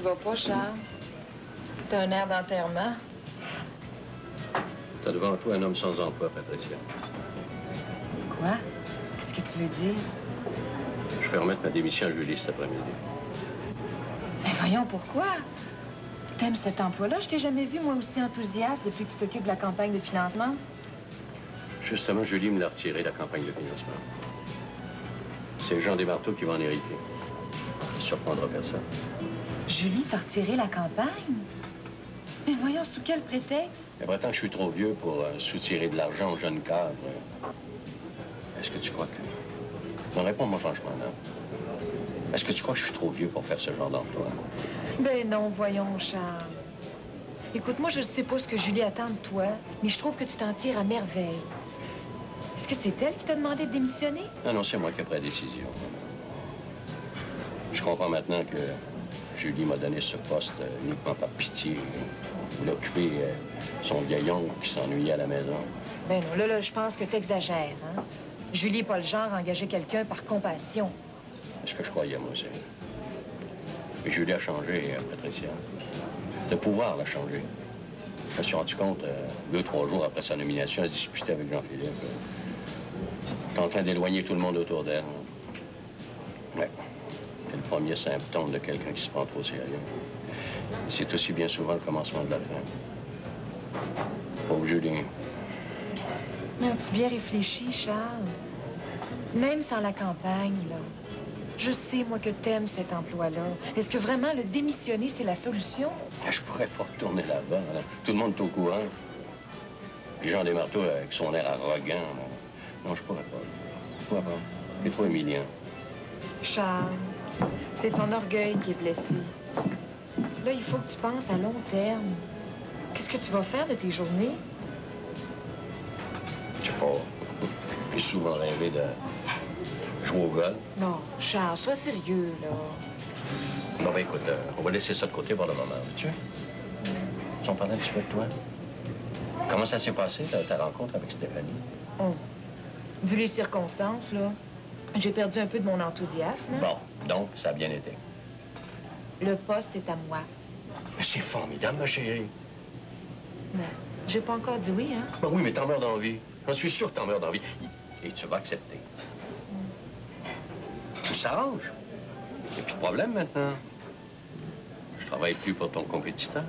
va pas, Charles? T'as un air d'enterrement. T'as devant toi un homme sans emploi, Patricia. Quoi? Qu'est-ce que tu veux dire? Je vais remettre ma démission à Julie cet après-midi. Mais voyons, pourquoi? T'aimes cet emploi-là? Je t'ai jamais vu, moi, aussi enthousiaste depuis que tu t'occupes de la campagne de financement. Justement, Julie me l'a retiré, la campagne de financement. C'est Jean Desmarteaux qui va en hériter. Ça ne surprendra personne. Julie t'a retiré la campagne? Mais voyons, sous quel prétexte? Mais prétend que je suis trop vieux pour soutirer de l'argent aux jeunes cadres. Est-ce que tu crois que... Non, réponds-moi franchement, non. Est-ce que tu crois que je suis trop vieux pour faire ce genre d'emploi? Ben non, voyons, Charles. Écoute, moi, je ne sais pas ce que Julie attend de toi, mais je trouve que tu t'en tires à merveille. Est-ce que c'est elle qui t'a demandé de démissionner? Non, non, c'est moi qui ai pris la décision. Je comprends maintenant que Julie m'a donné ce poste uniquement par pitié. Il a occupé son vieil oncle qui s'ennuyait à la maison. Ben non, là, je pense que t'exagères, hein? Julie n'est pas le genre à engager quelqu'un par compassion. C'est ce que je croyais, moi aussi. Mais Julie a changé, Patricia. Le pouvoir l'a changé. Je me suis rendu compte, 2-3 jours après sa nomination, elle se disputait avec Jean-Philippe. Elle est en train d'éloigner tout le monde autour d'elle. Ouais. C'est le premier symptôme de quelqu'un qui se prend trop au sérieux. C'est aussi bien souvent le commencement de la fin. Pauvre Julie. Mais as-tu bien réfléchi, Charles? Même sans la campagne, là. Je sais, moi, que t'aimes cet emploi-là. Est-ce que vraiment le démissionner, c'est la solution? Je pourrais pas retourner là-bas. Là. Tout le monde est au courant. Puis Jean Desmarteaux, avec son air arrogant, là. Non, je pourrais pas. Je pourrais pas. Il est trop humiliant. Charles, c'est ton orgueil qui est blessé. Là, il faut que tu penses à long terme. Qu'est-ce que tu vas faire de tes journées? Je sais pas. J'ai souvent rêvé de jouer au golf. Non, Charles, sois sérieux, là. Bon, ben écoute, on va laisser ça de côté pour le moment, veux-tu? Si on parlait un petit peu de toi. Comment ça s'est passé, ta rencontre avec Stéphanie? Oh. Vu les circonstances, là, j'ai perdu un peu de mon enthousiasme. Hein? Bon, donc, ça a bien été. Le poste est à moi. Mais c'est formidable, ma chérie. Mais j'ai pas encore dit oui, hein? Ben oui, mais t'en meurs d'envie. J'en suis sûr que t'en meurs d'envie. Et tu vas accepter. Tout s'arrange. Il n'y a plus de problème maintenant. Je travaille plus pour ton compétiteur.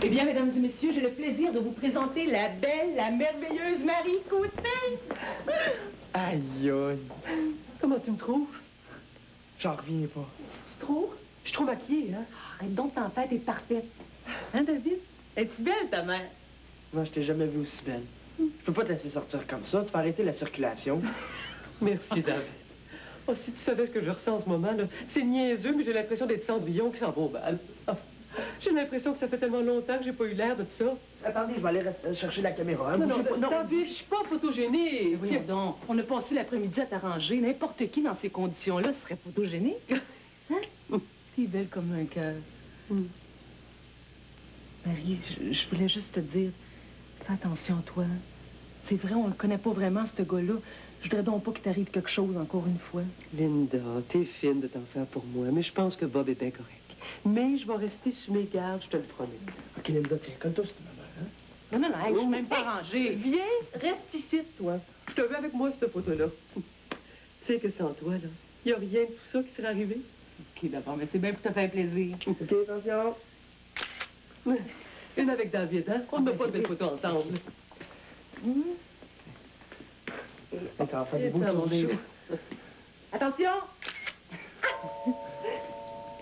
Eh bien, mesdames et messieurs, j'ai le plaisir de vous présenter la belle, la merveilleuse Marie Côté. Aïe, aïe. Comment tu me trouves? J'en reviens pas. Tu trouves? Je suis trop maquillée, hein? Arrête donc, ta tête est parfaite. Hein, David? Es-tu belle, ta mère? Moi, je t'ai jamais vu aussi belle. Je peux pas te laisser sortir comme ça. Tu vas arrêter la circulation. Merci, David. Oh, si tu savais ce que je ressens en ce moment, là, c'est niaiseux, mais j'ai l'impression d'être Cendrillon qui s'en va au bal. Oh, j'ai l'impression que ça fait tellement longtemps que j'ai pas eu l'air de ça. Attendez, je vais aller chercher la caméra. Hein? Non, Bougez pas. Non. David, je suis pas photogénée. Voyons donc, on a passé l'après-midi à t'arranger. N'importe qui dans ces conditions-là serait photogénique. Hein? T'es belle comme un cœur. Marie, je voulais juste te dire, fais attention à toi. C'est vrai, on le connaît pas vraiment, ce gars-là. Je voudrais donc pas qu'il t'arrive quelque chose encore une fois. Linda, t'es fine de t'en faire pour moi, mais je pense que Bob est bien correct. Mais je vais rester sur mes gardes, je te le promets. OK, Linda, tiens, colle-toi sur ma mère, hein? Non, non, non, hey, je suis même pas rangée. Viens, reste ici, toi. Je te veux avec moi, cette photo-là. Tu sais que sans toi, là, il n'y a rien de tout ça qui serait arrivé. OK, d'abord, mais c'est bien pour te faire plaisir. OK, attention. Une avec David, hein? On ne met pas de belles photos ensemble. Attends, fais des beaux sourires. Attention!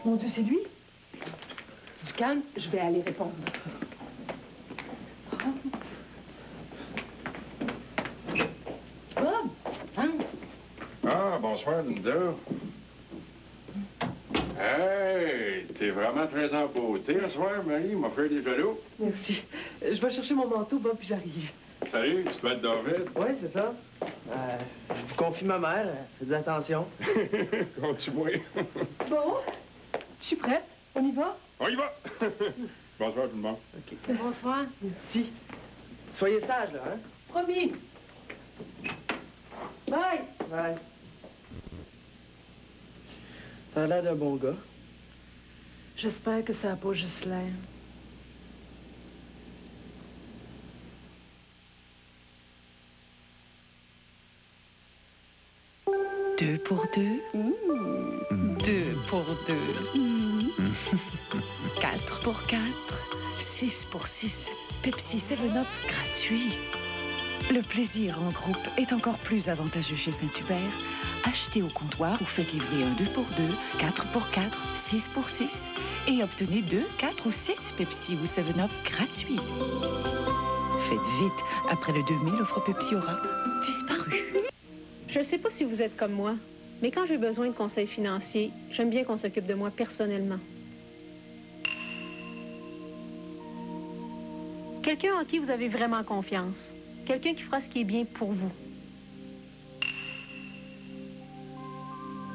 Mon Dieu, c'est lui? Du calme, je vais aller répondre. Bob! Hein? Ah, bonsoir, Linda. Hey, t'es vraiment très en beauté ce soir, Marie. M'a fait des jaloux. Merci. Je vais chercher mon manteau, Bob, puis j'arrive. Salut, tu dois être David. Oui, c'est ça. Je vous confie ma mère. Faites attention. Continue. Bon, je suis prête. On y va? On y va. Bonsoir, tout le monde. Bonsoir. Merci. Soyez sages, là, hein? Promis. Bye! Bye. T'as l'air d'un bon gars. J'espère que ça n'a pas juste l'air. Deux pour deux. Deux pour deux. 4 pour 4. 6 pour 6. Pepsi 7-Up gratuit. Le plaisir en groupe est encore plus avantageux chez Saint-Hubert. Achetez au comptoir ou faites livrer un 2 pour 2, 4 pour 4, 6 pour 6 et obtenez 2, 4 ou 6 Pepsi ou 7-Up gratuits. Faites vite, après le 2000, l'offre Pepsi aura disparu. Je ne sais pas si vous êtes comme moi, mais quand j'ai besoin de conseils financiers, j'aime bien qu'on s'occupe de moi personnellement. Quelqu'un en qui vous avez vraiment confiance. Quelqu'un qui fera ce qui est bien pour vous.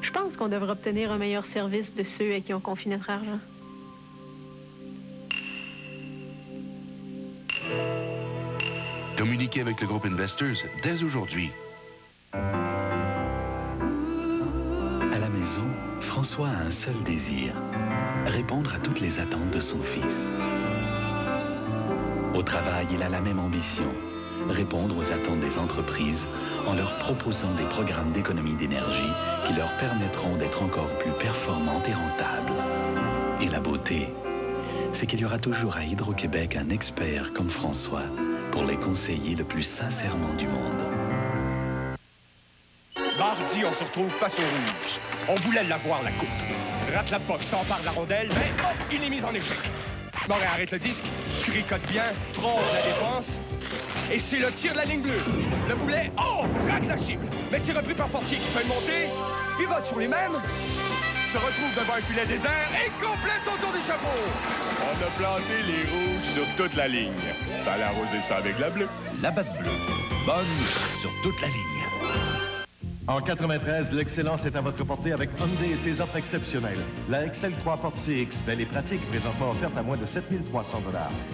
Je pense qu'on devrait obtenir un meilleur service de ceux à qui on confie notre argent. Communiquez avec le groupe Investors dès aujourd'hui. À la maison, François a un seul désir, répondre à toutes les attentes de son fils. Au travail, il a la même ambition, répondre aux attentes des entreprises en leur proposant des programmes d'économie d'énergie qui leur permettront d'être encore plus performantes et rentables. Et la beauté, c'est qu'il y aura toujours à Hydro-Québec un expert comme François pour les conseiller le plus sincèrement du monde. Mardi, on se retrouve face au rouge. On voulait l'avoir, la coupe. Rate la boxe, s'empare de la rondelle, mais hop, il est mis en échec. Moret arrête le disque, tricote bien, trompe la défense. Et c'est le tir de la ligne bleue. Le boulet, oh, rate la cible. Mais c'est repris par Fortier qui fait une montée, pivote sur les mêmes, se retrouve devant un filet désert et complète son tour du chapeau. On a planté les rouges sur toute la ligne. Fallait arroser ça avec la bleue. La batte bleue, bonne sur toute la ligne. En 93, l'excellence est à votre portée avec Hyundai et ses offres exceptionnelles. La XL3 Porte CX, belle et pratique, présentement offerte à moins de 7 300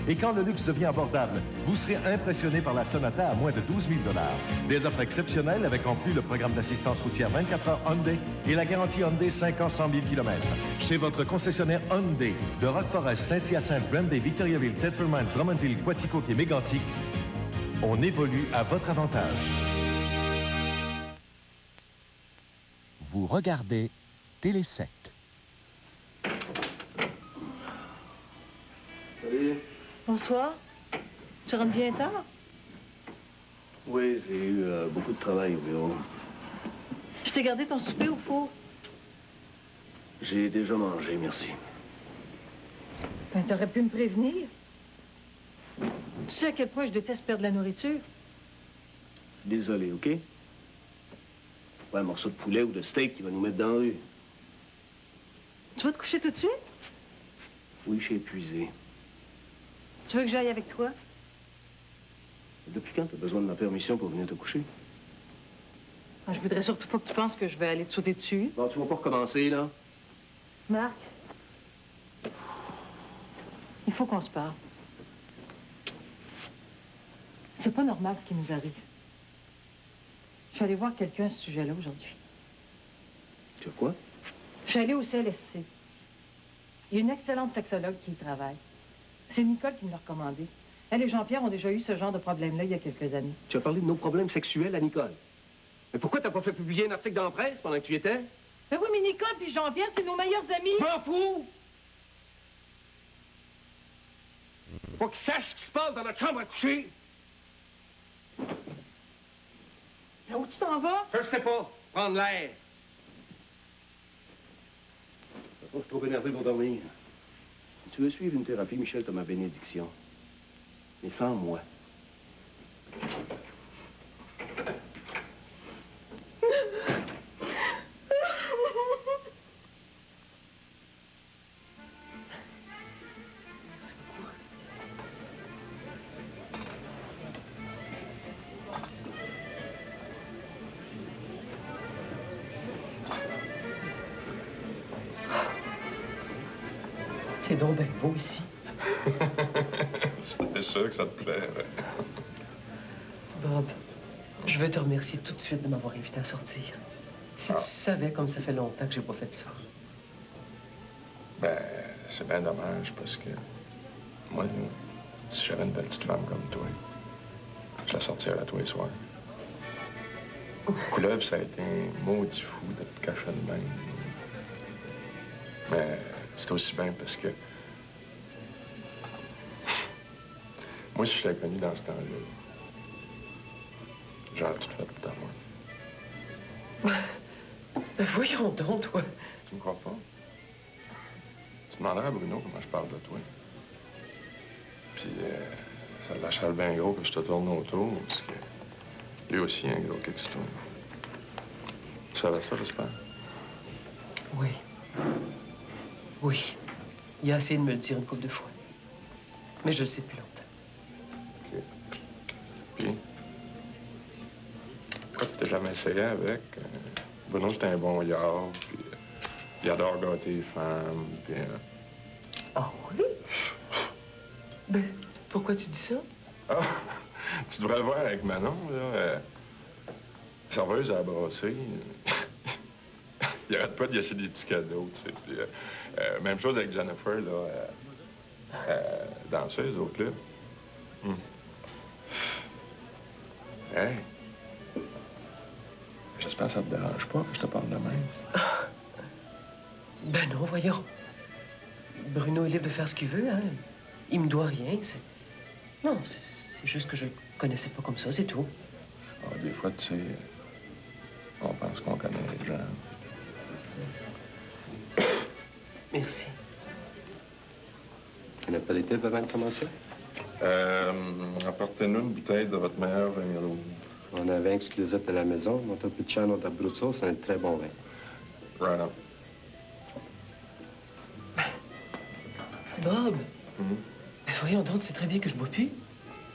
$. Et quand le luxe devient abordable, vous serez impressionné par la Sonata à moins de 12 000 $. Des offres exceptionnelles avec en plus le programme d'assistance routière 24 heures Hyundai et la garantie Hyundai 5 ans 100 000 km. Chez votre concessionnaire Hyundai de Rock-Forest, Saint-Hyacinthe, Granby, Victoriaville, Thetford Mines, Drummondville, Quaticook et Mégantic, on évolue à votre avantage. Vous regardez Télé 7. Salut. Bonsoir. Tu rentres bien tard? Oui, j'ai eu beaucoup de travail au bureau. Je t'ai gardé ton souper au four. J'ai déjà mangé, merci. Ben, t'aurais pu me prévenir. Tu sais à quel point je déteste perdre la nourriture? Désolé, OK? Pas un morceau de poulet ou de steak qui va nous mettre dans la rue. Tu vas te coucher tout de suite? Oui, je suis épuisé. Tu veux que j'aille avec toi? Depuis quand t'as besoin de ma permission pour venir te coucher? Ah, je voudrais surtout pas que tu penses que je vais aller te sauter dessus. Bon, tu vas pas recommencer, là? Marc, il faut qu'on se parle. C'est pas normal ce qui nous arrive. Je suis allée voir quelqu'un à ce sujet-là aujourd'hui. Tu as quoi? Je suis allée au CLSC. Il y a une excellente sexologue qui y travaille. C'est Nicole qui me l'a recommandé. Elle et Jean-Pierre ont déjà eu ce genre de problème-là il y a quelques années. Tu as parlé de nos problèmes sexuels à Nicole. Mais pourquoi t'as pas fait publier un article dans la presse pendant que tu y étais? Ben oui, mais Nicole puis Jean-Pierre, c'est nos meilleurs amis. M'en fous! Faut qu'ils sachent ce qui se passe dans notre chambre à coucher. Où tu t'en vas? Je sais pas. Prendre l'air. Je suis trop énervé pour dormir. Si tu veux suivre une thérapie, Michel, t'as ma bénédiction. Mais sans moi. C'est donc bien beau ici. J'étais sûr que ça te plairait. Bob, Je veux te remercier tout de suite de m'avoir invité à sortir. Si tu savais comme ça fait longtemps que j'ai pas fait ça. Ben, c'est bien dommage parce que moi, là, si j'avais une belle petite femme comme toi, je la sortirais à tous les soirs. Couleuvre, ça a été un maudit fou de te cacher de même. Mais c'est aussi bien parce que moi, si je l'ai connu dans ce temps-là, j'aurais tout fait pour t'avoir. Ben voyons donc, toi. Tu me crois pas? Tu demanderais à Bruno comment je parle de toi. Puis ça l'achale bien gros que je te tourne autour, parce que lui aussi, il a un gros kick sur toi. Tu savais ça, j'espère? Oui. Oui. Il a essayé de me le dire une couple de fois. Mais je le sais depuis longtemps. OK. Puis? Pourquoi tu t'es jamais essayé avec? Bruno, c'est un bon yard, puis il adore gâter les femmes, puis... Ah oui? Ben, pourquoi tu dis ça? Ah, tu devrais le voir avec Manon, là. Serveuse à la brasserie. Il arrête pas de gâcher des petits cadeaux, tu sais. Puis, même chose avec Jennifer, là, danseuse au club. Hey! J'espère que ça te dérange pas que je te parle de même. Ben non, voyons. Bruno est libre de faire ce qu'il veut, hein. Il me doit rien, c'est... Non, c'est juste que je le connaissais pas comme ça, c'est tout. Ah, des fois, tu sais, on pense qu'on connaît les gens. Merci. Un apéritif avant de commencer? Apportez-nous une bouteille de votre meilleur vin rouge. On a un vin exclusif à la maison. Notre Picciano d'Abruzzo, c'est un très bon vin. Right on. Bob! Ben voyons donc, tu sais très bien que je bois plus.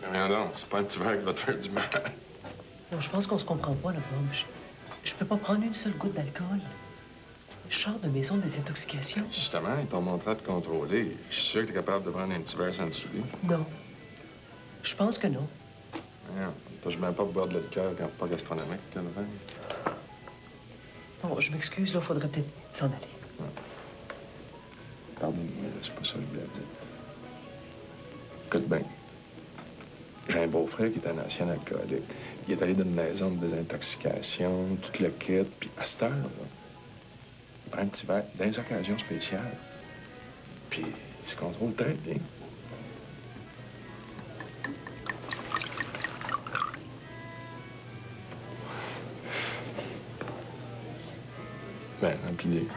Rien donc, c'est pas un petit verre qui va te faire du mal. Non, je pense qu'on se comprend pas, là, Bob. Je peux pas prendre une seule goutte d'alcool. Je sors de maison de désintoxication. Justement, ils t'ont montré à te contrôler. Je suis sûr que t'es capable de prendre un petit verre sans te saouler. Non. Je pense que non. Rien. T'as même pas boire de la liqueur quand pas gastronomique, le vin. Bon, je m'excuse, là, faudrait peut-être s'en aller. Ouais. Pardonne-moi, c'est pas ça que je voulais dire. Écoute bien. J'ai un beau-frère qui est un ancien alcoolique. Il est allé d'une maison de désintoxication, tout le kit, puis à cette heure, là, il prend un petit verre dans des occasions spéciales. Puis il se contrôle très bien. Ben, remplis-les.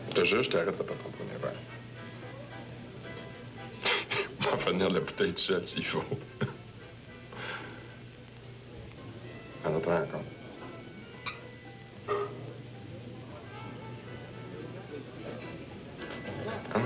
Je te jure, je t'arrête de pas ton premier verre. On va finir la bouteille tout seul s'il faut. En attendant encore. Ah ouais?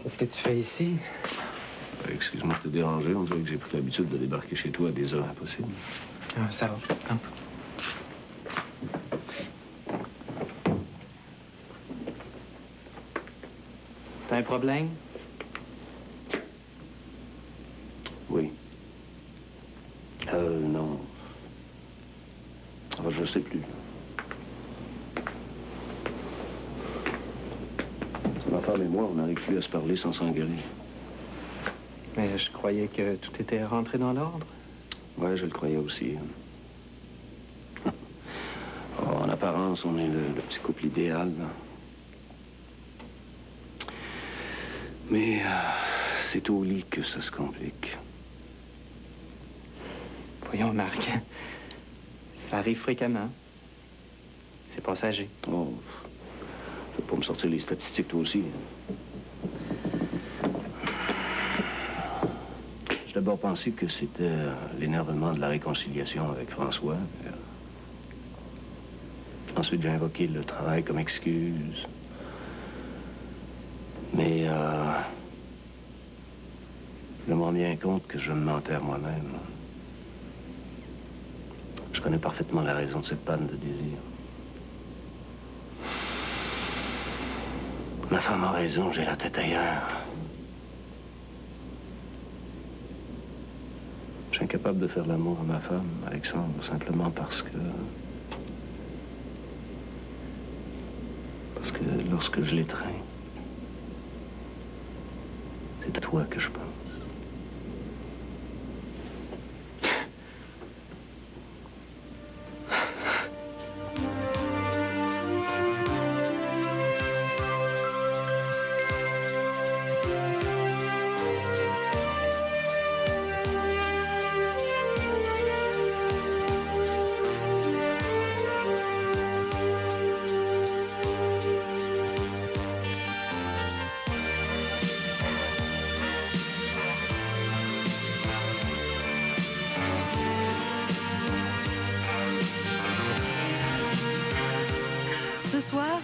Qu'est-ce que tu fais ici? Excuse-moi de te déranger. On dirait que j'ai pris l'habitude de débarquer chez toi à des heures impossibles. Ah, ça va. Attends. T'as un problème? Oui. Non. Ah, je sais plus. Ma femme et moi, on n'arrive plus à se parler sans s'engueuler. Mais je croyais que tout était rentré dans l'ordre. Ouais, je le croyais aussi. Oh, en apparence, on est le petit couple idéal, là. Mais c'est au lit que ça se complique. Voyons, Marc. Ça arrive fréquemment. C'est passager. Oh, faut pas me sortir les statistiques, toi aussi. d'abord pensé que c'était l'énervement de la réconciliation avec François. Ensuite, j'ai invoqué le travail comme excuse. Mais je me rends bien compte que je me mentais à moi-même. Je connais parfaitement la raison de cette panne de désir. Ma femme a raison, j'ai la tête ailleurs. Je suis incapable de faire l'amour à ma femme, Alexandre, simplement parce que lorsque je l'étreins, c'est à toi que je pense.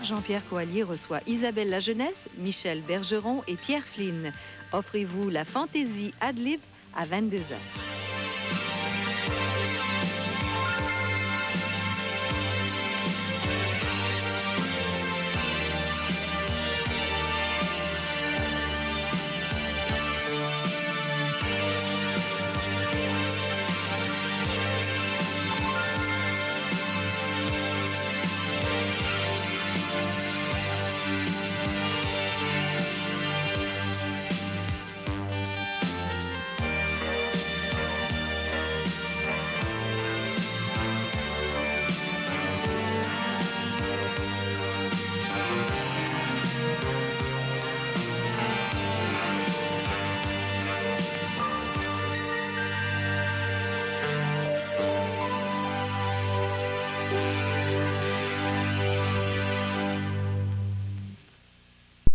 Jean-Pierre Coallier reçoit Isabelle Lajeunesse, Michel Bergeron et Pierre Flynn. Offrez-vous la fantaisie Ad Lib à 22h.